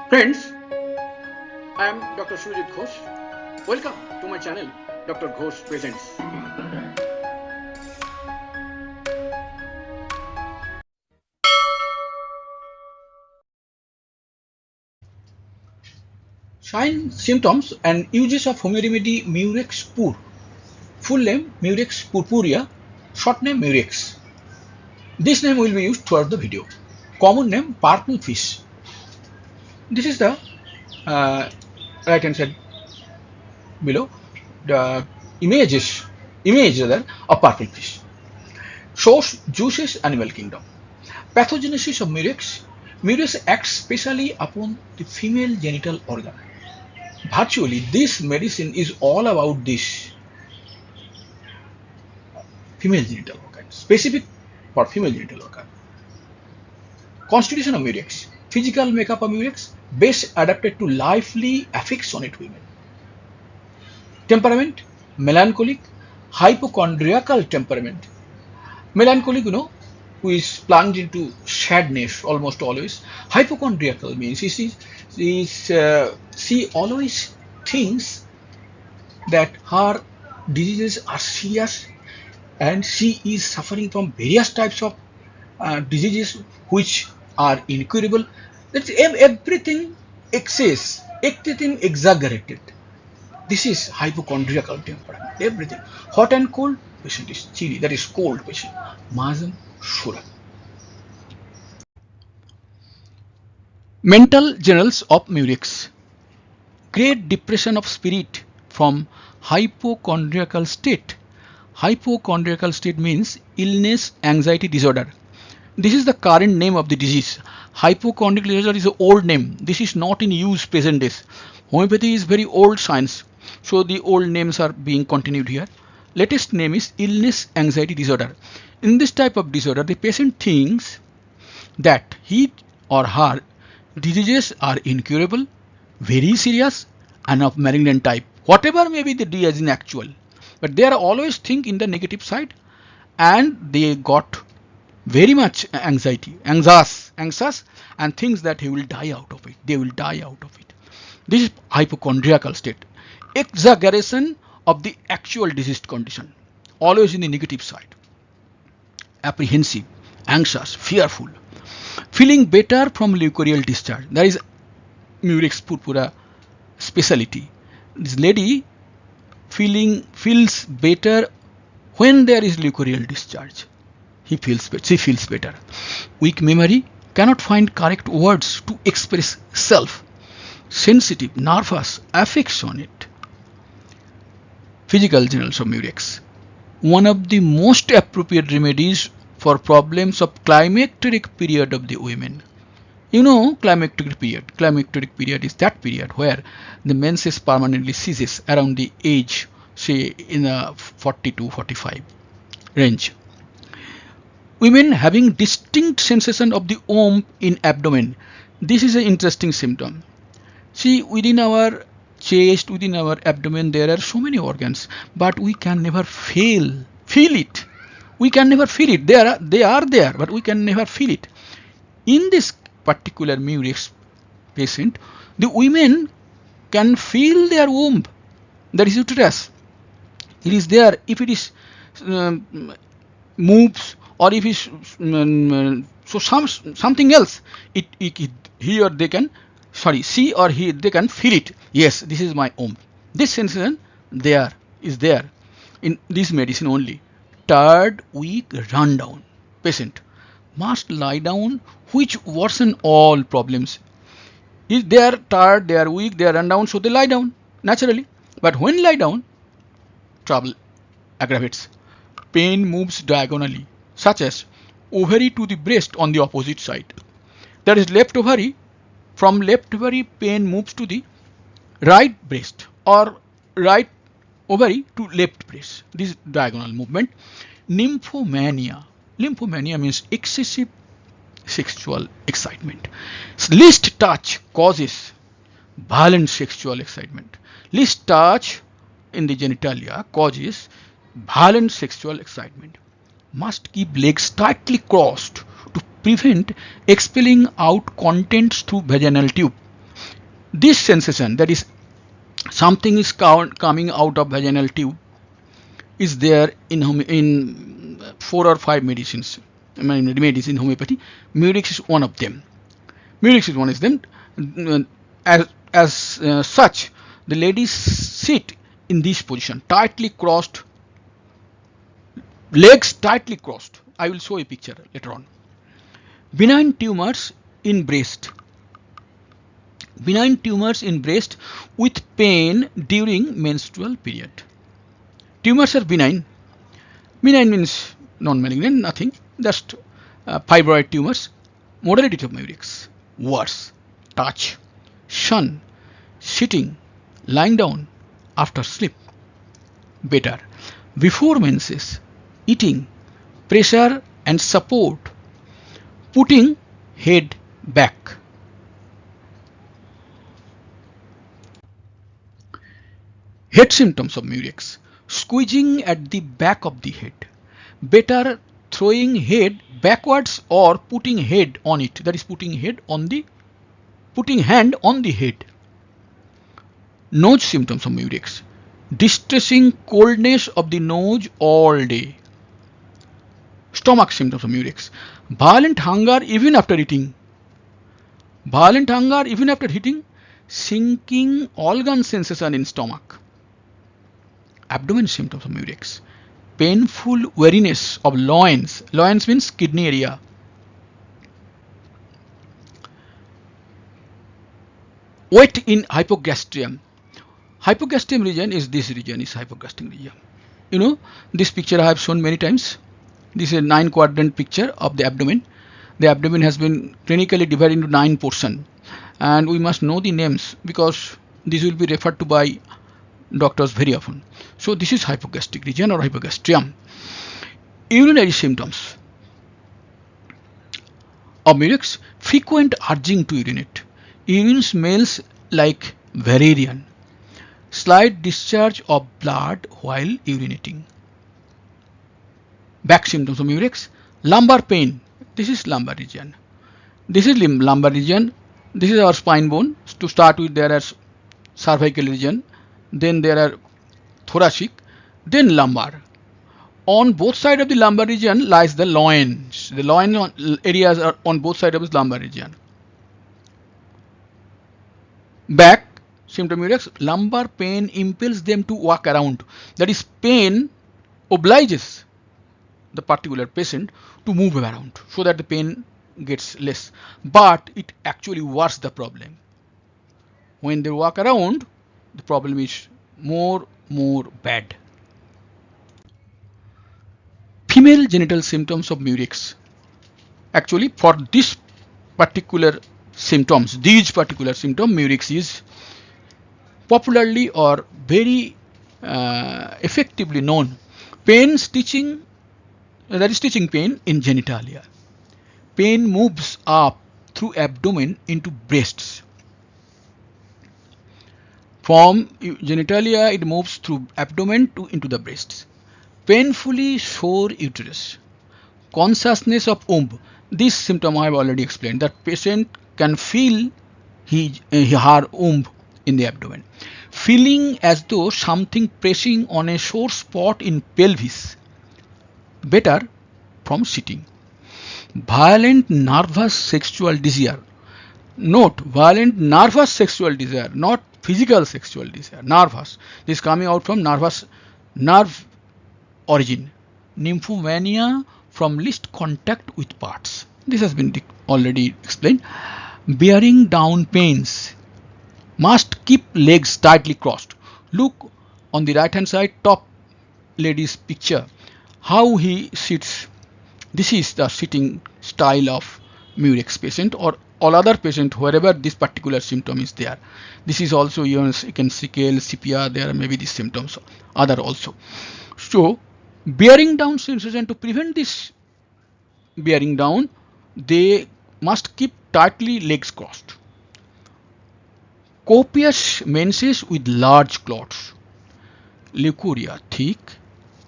Friends, I am Dr. Sujit Ghosh. Welcome to my channel, Dr. Ghosh Presents. Signs, symptoms and uses of HOMEO-REMEDY Murex Pur. Full name Murex Purpurea, short name Murex. This name will be used throughout the video. Common name purple fish. This is the right hand side below, the image of purple fish. Source juices animal kingdom. Pathogenesis of Murex. Murex acts specially upon the female genital organ. Virtually, this medicine is all about this female genital organ, specific for female genital organ. Constitution of Murex. Physical makeup of Murex, best adapted to lively affectionate women. Temperament, melancholic, hypochondriacal temperament. Melancholic, who is plunged into sadness almost always. Hypochondriacal means she always thinks that her diseases are serious and she is suffering from various types of diseases which are incurable. That's everything excess, everything exaggerated. This is hypochondriacal temperament. Everything hot and cold, patient is chilly, that is cold patient. Miasm, Psora. Mental generals of Murex. Great depression of spirit from hypochondriacal state. Hypochondriacal state means illness, anxiety disorder. This is the current name of the disease. Hypochondriacal disorder is an old name. This is not in use present days. Homeopathy is very old science, so the old names are being continued here. Latest name is illness, anxiety disorder. In this type of disorder, the patient thinks that he or her diseases are incurable, very serious, and of malignant type. Whatever may be the disease in actual, but they are always think in the negative side, and they got very much anxious, and thinks that he will die out of it. They will die out of it. This is hypochondriacal state. Exaggeration of the actual diseased condition, always in the negative side. Apprehensive, anxious, fearful. Feeling better from leucorrheal discharge. That is Murex purpurea speciality. This lady feels better when there is leucorrheal discharge. She feels better. Weak memory, cannot find correct words to express self. Sensitive, nervous, affectionate. Physical generals of Murex. One of the most appropriate remedies for problems of climacteric period of the women. Climacteric period. Climacteric period is that period where the menses permanently ceases around the age, say in the 40 to 45 range. Women having distinct sensation of the womb in abdomen. This is an interesting symptom. See, within our chest, within our abdomen, there are so many organs, but we can never feel it. We can never feel it. They are there, but we can never feel it. In this particular Murex patient, the women can feel their womb, that is uterus. It is there. If it is moves, or if it's something else, he or they can see, or they can feel it. Yes, this is my womb. This sensation is there in this medicine only. Tired, weak, run down patient must lie down, which worsen all problems. If they are tired, they are weak, they are run down, so they lie down naturally. But when lie down, trouble aggravates. Pain moves diagonally, such as ovary to the breast on the opposite side. That is left ovary. From left ovary, pain moves to the right breast, or right ovary to left breast. This diagonal movement. Nymphomania. Lymphomania means excessive sexual excitement. Least touch causes violent sexual excitement. Least touch in the genitalia causes violent sexual excitement. Must keep legs tightly crossed to prevent expelling out contents through vaginal tube. This sensation, that is something is coming out of vaginal tube, is there in 4 or 5 medicines. I mean, remedies in homeopathy. Murex is one of them. Murex is one of them. As such, the ladies sit in this position, tightly crossed, legs tightly crossed. I will show a picture later on. Benign tumors in breast. Benign tumors in breast with pain during menstrual period. Tumors are benign. Benign means non-malignant, nothing, just fibroid tumors. Modality of Murex: worse, touch, sun, sitting, lying down, after sleep. Better, before menses, eating, pressure and support, putting head back. Head symptoms of Murex: squeezing at the back of the head. Better, throwing head backwards or putting head on it, that is putting hand on the head. Nose symptoms of Murex: distressing coldness of the nose all day. Stomach symptoms of Murex: violent hunger even after eating. Violent hunger even after eating. Sinking organ sensation in stomach. Abdomen symptoms of Murex: painful weariness of loins. Loins means kidney area. Weight in hypogastrium. Hypogastrium region is this region, is hypogastric region. You know, this picture I have shown many times. This is a 9-quadrant picture of the abdomen. The abdomen has been clinically divided into 9 portions, and we must know the names because these will be referred to by doctors very often. So this is hypogastric region or hypogastrium. Urinary symptoms of Murex: frequent urging to urinate. Urine smells like valerian. Slight discharge of blood while urinating. Back symptoms of Murex: lumbar pain. This is lumbar region. This is lumbar region. This is our spine bone. To start with, there are cervical region, then there are thoracic, then lumbar. On both sides of the lumbar region lies the loins. The loin areas are on both sides of the lumbar region. Back symptom Murex: lumbar pain impels them to walk around. That is, pain obliges the particular patient to move around so that the pain gets less, but it actually worsens the problem. When they walk around, the problem is more bad. Female genital symptoms of Murex. Actually, for these particular symptoms, Murex is popularly or very effectively known. Pain, stitching, that is stitching pain in genitalia. Pain moves up through abdomen into breasts. From genitalia, it moves through abdomen into the breasts. Painfully sore uterus. Consciousness of womb. This symptom I have already explained. That patient can feel her womb in the abdomen. Feeling as though something pressing on a sore spot in pelvis. Better, from sitting. Violent nervous sexual desire. Note, violent nervous sexual desire, not physical sexual desire. Nervous. This is coming out from nerve origin. Nymphomania from least contact with parts. This has been already explained. Bearing down pains. Must keep legs tightly crossed. Look on the right hand side, top lady's picture, how he sits. This is the sitting style of Murex patient or all other patient wherever this particular symptom is there. This is also, you can sickle, sepia, there may be these symptoms, other also. So bearing down sensation, to prevent this bearing down, they must keep tightly legs crossed. Copious menses with large clots. Leucorrhea, thick,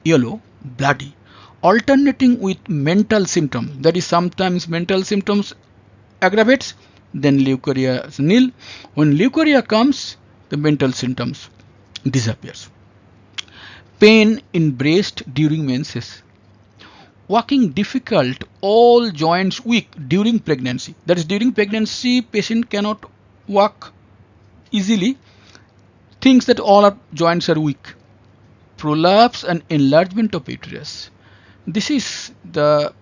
yellow, bloody, alternating with mental symptom. That is, sometimes mental symptoms aggravates, then leucorrhea is nil. When leucorrhea comes, the mental symptoms disappears. Pain in breast during menses. Walking difficult, all joints weak during pregnancy. That is, during pregnancy, patient cannot walk easily, thinks that all our joints are weak. Prolapse and enlargement of uterus. This is the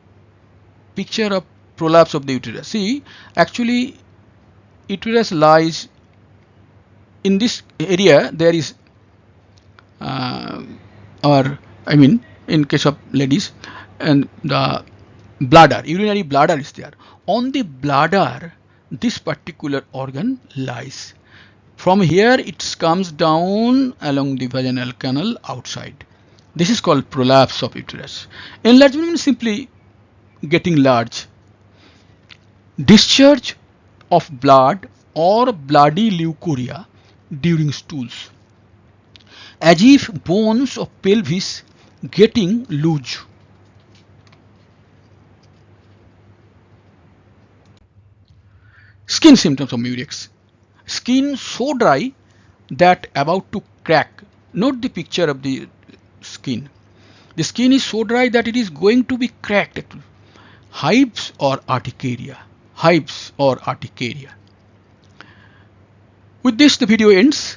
picture of prolapse of the uterus. See, actually, uterus lies in this area. There is, in case of ladies, and the bladder, urinary bladder is there. On the bladder, this particular organ lies. From here, it comes down along the vaginal canal outside. This is called prolapse of uterus. Enlargement means simply getting large. Discharge of blood or bloody leucorrhea during stools, as if bones of pelvis getting loose. Skin symptoms of Murex. Skin so dry that about to crack. Note the picture of the skin. The skin is so dry that it is going to be cracked. Hives or urticaria. Hives or urticaria. With this, the video ends.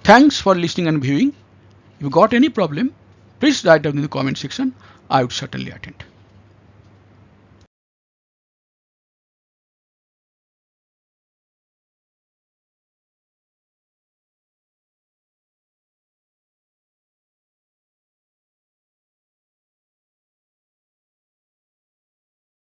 Thanks for listening and viewing. If you got any problem, please write down in the comment section. I would certainly attend.